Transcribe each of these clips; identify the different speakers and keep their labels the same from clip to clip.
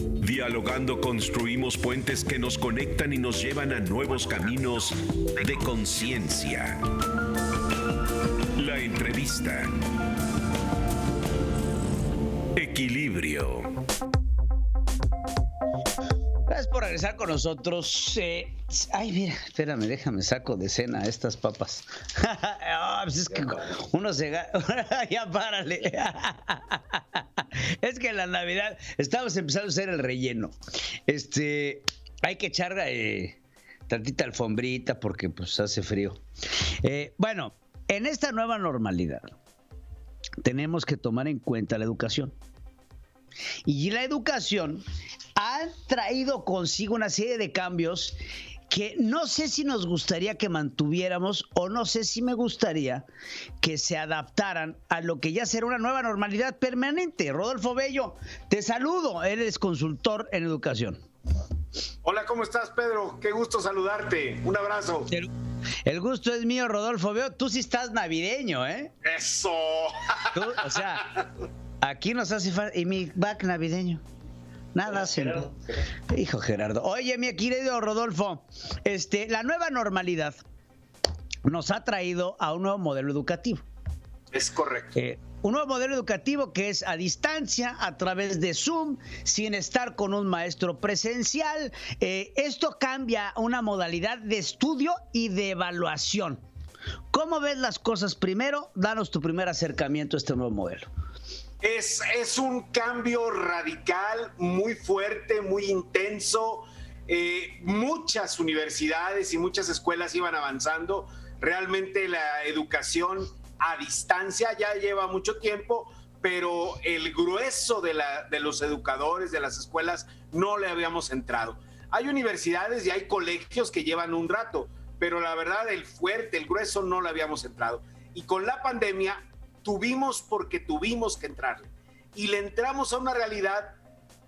Speaker 1: Dialogando construimos puentes que nos conectan y nos llevan a nuevos caminos de conciencia. La entrevista. Equilibrio.
Speaker 2: Gracias por regresar con nosotros. Ay, mira, espérame, déjame saco de cena estas papas. Pues es que uno se... Ya párale. Es que en la Navidad estamos empezando a hacer el relleno. Hay que echar tantita alfombrita porque pues hace frío. Bueno, en esta nueva normalidad tenemos que tomar en cuenta la educación. Y la educación ha traído consigo una serie de cambios que no sé si nos gustaría que mantuviéramos o no sé si me gustaría que se adaptaran a lo que ya será una nueva normalidad permanente. Rodolfo Bello, te saludo, eres consultor en educación.
Speaker 3: Hola, ¿cómo estás, Pedro? Qué gusto saludarte. Un abrazo.
Speaker 2: El gusto es mío, Rodolfo. Veo, tú sí estás navideño, ¿eh?
Speaker 3: ¡Eso!
Speaker 2: Tú, o sea, aquí nos hace falta... ¿Y mi back navideño? Nada, Gerardo. Hijo Gerardo. Oye, mi querido Rodolfo, la nueva normalidad nos ha traído a un nuevo modelo educativo.
Speaker 3: Es correcto.
Speaker 2: Un nuevo modelo educativo que es a distancia, a través de Zoom, sin estar con un maestro presencial. Esto cambia una modalidad de estudio y de evaluación. ¿Cómo ves las cosas? Primero, danos tu primer acercamiento a este nuevo modelo.
Speaker 3: Es un cambio radical, muy fuerte, muy intenso. Muchas universidades y muchas escuelas iban avanzando. Realmente la educación a distancia ya lleva mucho tiempo, pero el grueso de los educadores de las escuelas no le habíamos entrado. Hay universidades y hay colegios que llevan un rato, pero la verdad el grueso no le habíamos entrado. Y con la pandemia tuvimos que entrarle. Y le entramos a una realidad,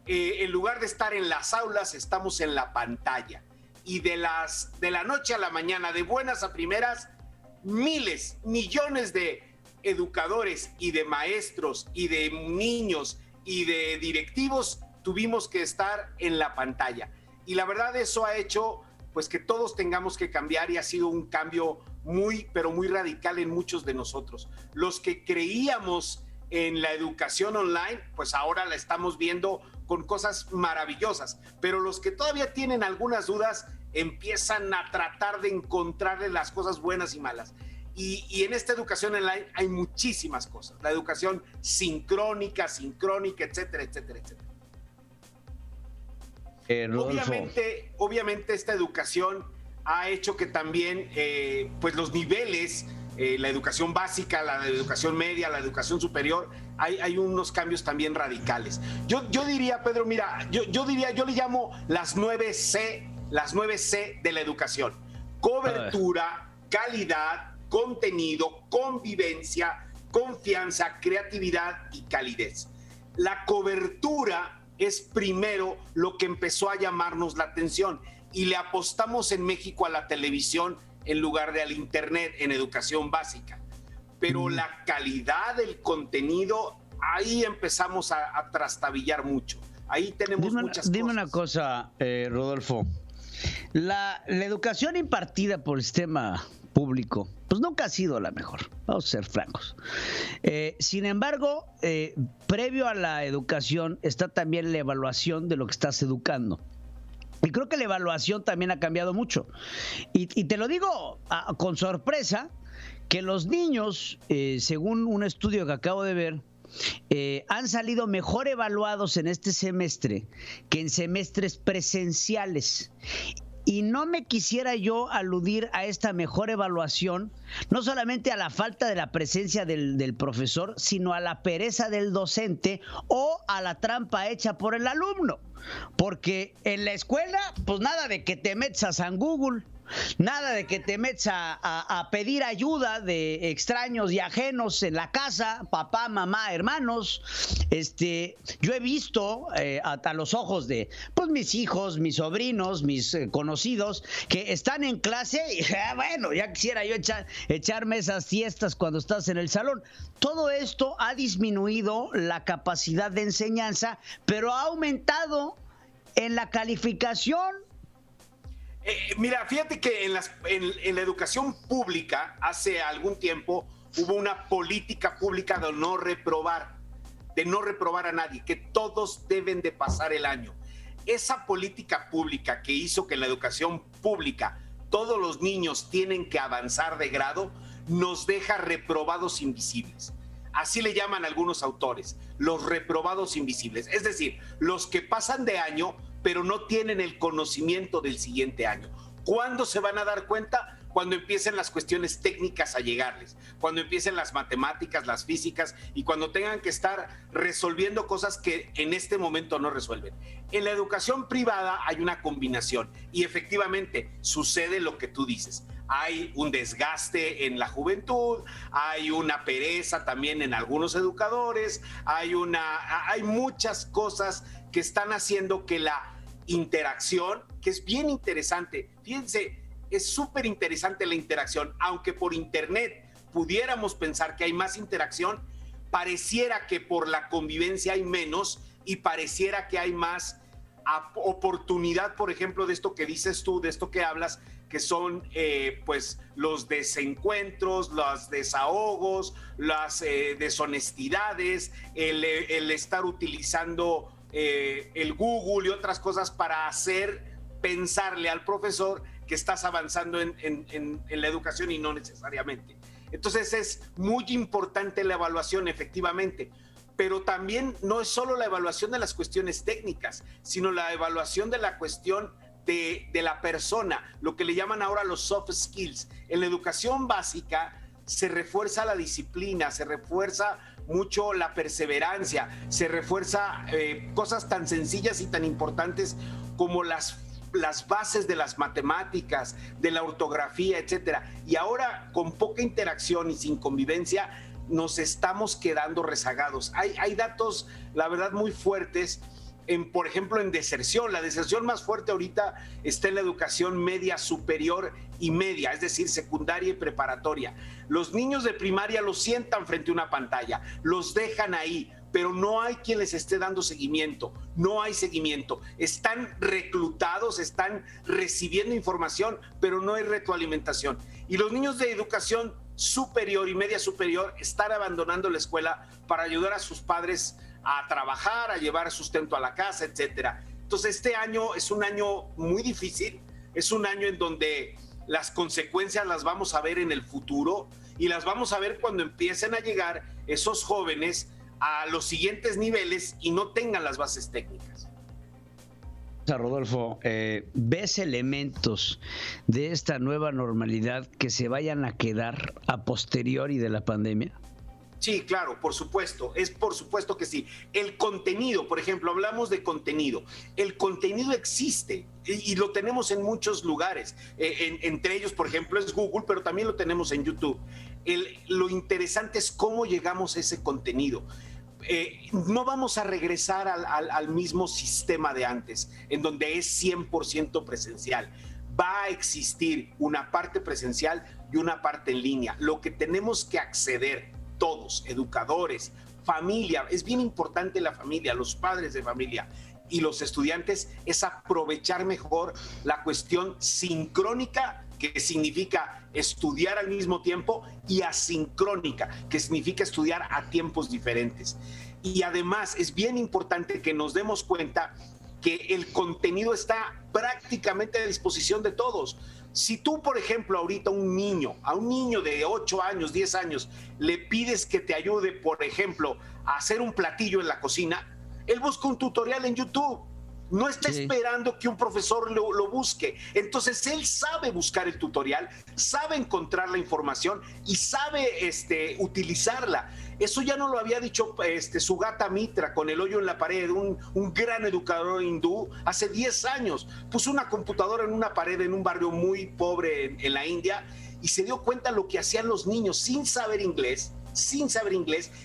Speaker 3: en lugar de estar en las aulas, estamos en la pantalla. Y de la noche a la mañana, de buenas a primeras, miles, millones de educadores y de maestros y de niños y de directivos tuvimos que estar en la pantalla. Y la verdad eso ha hecho pues que todos tengamos que cambiar y ha sido un cambio muy, pero muy radical en muchos de nosotros. Los que creíamos en la educación online, pues ahora la estamos viendo con cosas maravillosas. Pero los que todavía tienen algunas dudas empiezan a tratar de encontrarle las cosas buenas y malas. Y en esta educación online hay muchísimas cosas. La educación sincrónica, etcétera, etcétera, etcétera. Obviamente esta educación ha hecho que también pues los niveles, la educación básica, la educación media, la educación superior, hay unos cambios también radicales. Yo diría, Pedro, mira, yo le llamo las 9C de la educación: cobertura, calidad, contenido, convivencia, confianza, creatividad y calidez. La cobertura es primero lo que empezó a llamarnos la atención y le apostamos en México a la televisión en lugar de al internet en educación básica. Pero la calidad del contenido, ahí empezamos a trastabillar mucho. Ahí tenemos muchas cosas.
Speaker 2: Dime una cosa, Rodolfo. La educación impartida por el sistema público, pues nunca ha sido la mejor, vamos a ser francos. Sin embargo, previo a la educación está también la evaluación de lo que estás educando. Y creo que la evaluación también ha cambiado mucho. Y te lo digo con sorpresa, que los niños, según un estudio que acabo de ver, han salido mejor evaluados en este semestre que en semestres presenciales. Y no me quisiera yo aludir a esta mejor evaluación, no solamente a la falta de la presencia del profesor, sino a la pereza del docente o a la trampa hecha por el alumno. Porque en la escuela, pues nada de que te metas a San Google, Nada de que te metas a pedir ayuda de extraños y ajenos en la casa, papá, mamá, hermanos. Yo he visto a los ojos de pues mis hijos, mis sobrinos, mis conocidos que están en clase y bueno, ya quisiera yo echarme esas siestas cuando estás en el salón. Todo esto ha disminuido la capacidad de enseñanza, pero ha aumentado en la calificación.
Speaker 3: Mira, fíjate que en la educación pública hace algún tiempo hubo una política pública de no reprobar a nadie, que todos deben de pasar el año. Esa política pública que hizo que en la educación pública todos los niños tienen que avanzar de grado, nos deja reprobados invisibles. Así le llaman algunos autores, los reprobados invisibles. Es decir, los que pasan de año, pero no tienen el conocimiento del siguiente año. ¿Cuándo se van a dar cuenta? Cuando empiecen las cuestiones técnicas a llegarles, cuando empiecen las matemáticas, las físicas y cuando tengan que estar resolviendo cosas que en este momento no resuelven. En la educación privada hay una combinación y efectivamente sucede lo que tú dices. Hay un desgaste en la juventud, hay una pereza también en algunos educadores, hay muchas cosas que están haciendo que la interacción, que es bien interesante, fíjense, es súper interesante la interacción, aunque por internet pudiéramos pensar que hay más interacción, pareciera que por la convivencia hay menos y pareciera que hay más oportunidad, por ejemplo, de esto que dices tú, de esto que hablas, que son pues los desencuentros, los desahogos, las deshonestidades, el estar utilizando el Google y otras cosas para hacer pensarle al profesor que estás avanzando en la educación y no necesariamente. Entonces es muy importante la evaluación, efectivamente, pero también no es solo la evaluación de las cuestiones técnicas, sino la evaluación de la cuestión de la persona, lo que le llaman ahora los soft skills. En la educación básica se refuerza la disciplina, se refuerza mucho la perseverancia, se refuerza cosas tan sencillas y tan importantes como las bases de las matemáticas, de la ortografía, etcétera. Y ahora, con poca interacción y sin convivencia, nos estamos quedando rezagados. Hay datos, la verdad, muy fuertes, por ejemplo, en deserción. La deserción más fuerte ahorita está en la educación media, superior y media, es decir, secundaria y preparatoria. Los niños de primaria los sientan frente a una pantalla, los dejan ahí, pero no hay quien les esté dando seguimiento, no hay seguimiento. Están reclutados, están recibiendo información, pero no hay retroalimentación. Y los niños de educación superior y media superior están abandonando la escuela para ayudar a sus padres a trabajar, a llevar sustento a la casa, etcétera. Entonces, este año es un año muy difícil, es un año en donde las consecuencias las vamos a ver en el futuro y las vamos a ver cuando empiecen a llegar esos jóvenes a los siguientes niveles y no tengan las bases técnicas.
Speaker 2: Rodolfo, ¿ves elementos de esta nueva normalidad que se vayan a quedar a posteriori de la pandemia?
Speaker 3: Sí, claro, por supuesto que sí. El contenido, por ejemplo, hablamos de contenido. El contenido existe y lo tenemos en muchos lugares. Entre ellos, por ejemplo, es Google, pero también lo tenemos en YouTube. Lo interesante es cómo llegamos a ese contenido. No vamos a regresar al mismo sistema de antes, en donde es 100% presencial. Va a existir una parte presencial y una parte en línea. Lo que tenemos que acceder todos, educadores, familia, es bien importante la familia, los padres de familia y los estudiantes, es aprovechar mejor la cuestión sincrónica, que significa estudiar al mismo tiempo, y asincrónica, que significa estudiar a tiempos diferentes. Y además es bien importante que nos demos cuenta que el contenido está prácticamente a disposición de todos. Si tú, por ejemplo, ahorita a un niño de 8 años, 10 años, le pides que te ayude, por ejemplo, a hacer un platillo en la cocina, él busca un tutorial en YouTube. No está esperando que un profesor lo busque. Entonces, él sabe buscar el tutorial, sabe encontrar la información y sabe utilizarla. Eso ya no lo había dicho Sugata Mitra con El hoyo en la pared, un gran educador hindú, hace 10 años. Puso una computadora en una pared en un barrio muy pobre en la India y se dio cuenta lo que hacían los niños sin saber inglés.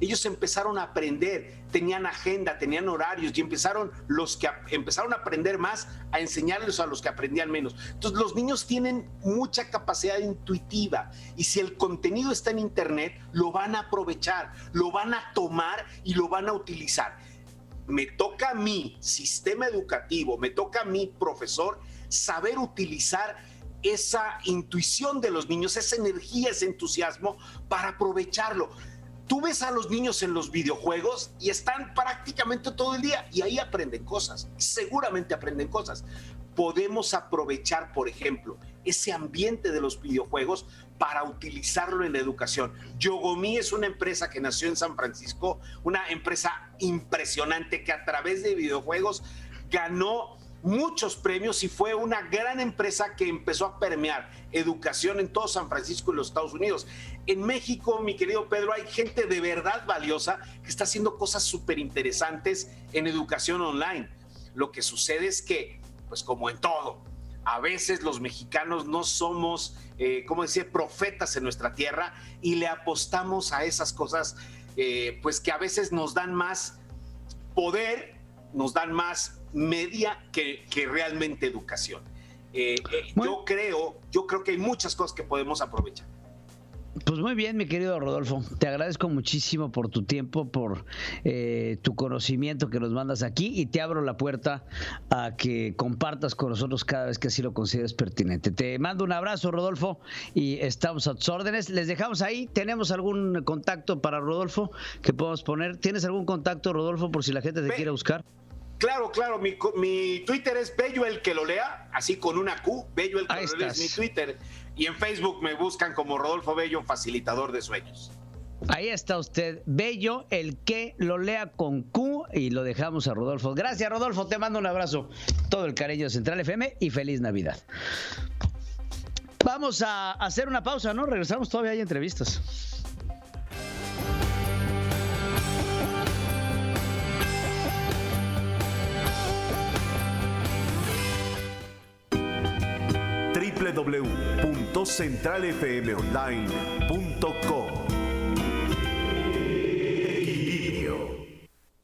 Speaker 3: Ellos empezaron a aprender, tenían agenda, tenían horarios y empezaron los que empezaron a aprender más a enseñarles a los que aprendían menos. Entonces los niños tienen mucha capacidad intuitiva y si el contenido está en internet, lo van a aprovechar, lo van a tomar y lo van a utilizar. Me toca a mí, sistema educativo, me toca a mí, profesor, saber utilizar esa intuición de los niños, esa energía, ese entusiasmo para aprovecharlo. Tú ves a los niños en los videojuegos y están prácticamente todo el día y ahí aprenden cosas, seguramente aprenden cosas. Podemos aprovechar, por ejemplo, ese ambiente de los videojuegos para utilizarlo en la educación. Yogomi es una empresa que nació en San Francisco, una empresa impresionante que a través de videojuegos ganó muchos premios y fue una gran empresa que empezó a permear educación en todo San Francisco y los Estados Unidos. En México, mi querido Pedro, hay gente de verdad valiosa que está haciendo cosas súper interesantes en educación online. Lo que sucede es que, pues como en todo, a veces los mexicanos no somos, profetas en nuestra tierra y le apostamos a esas cosas, pues que a veces nos dan más poder, nos dan más media que realmente educación. Yo creo que hay muchas cosas que podemos aprovechar.
Speaker 2: Pues muy bien, mi querido Rodolfo, te agradezco muchísimo por tu tiempo, por tu conocimiento que nos mandas aquí y te abro la puerta a que compartas con nosotros cada vez que así lo consideres pertinente. Te mando un abrazo, Rodolfo, y estamos a tus órdenes. Les dejamos ahí. ¿Tenemos algún contacto para Rodolfo que podemos poner? ¿Tienes algún contacto, Rodolfo, por si la gente te quiere buscar?
Speaker 3: Claro, mi Twitter es Bello el que lo lea, así con una Q, Bello el que lo lea es mi Twitter. Y en Facebook me buscan como Rodolfo Bello, facilitador de sueños.
Speaker 2: Ahí está usted, Bello el que lo lea con Q, y lo dejamos a Rodolfo. Gracias, Rodolfo, te mando un abrazo. Todo el cariño de Central FM y feliz Navidad. Vamos a hacer una pausa, ¿no? Regresamos, todavía hay entrevistas.
Speaker 1: www.centralfmonline.com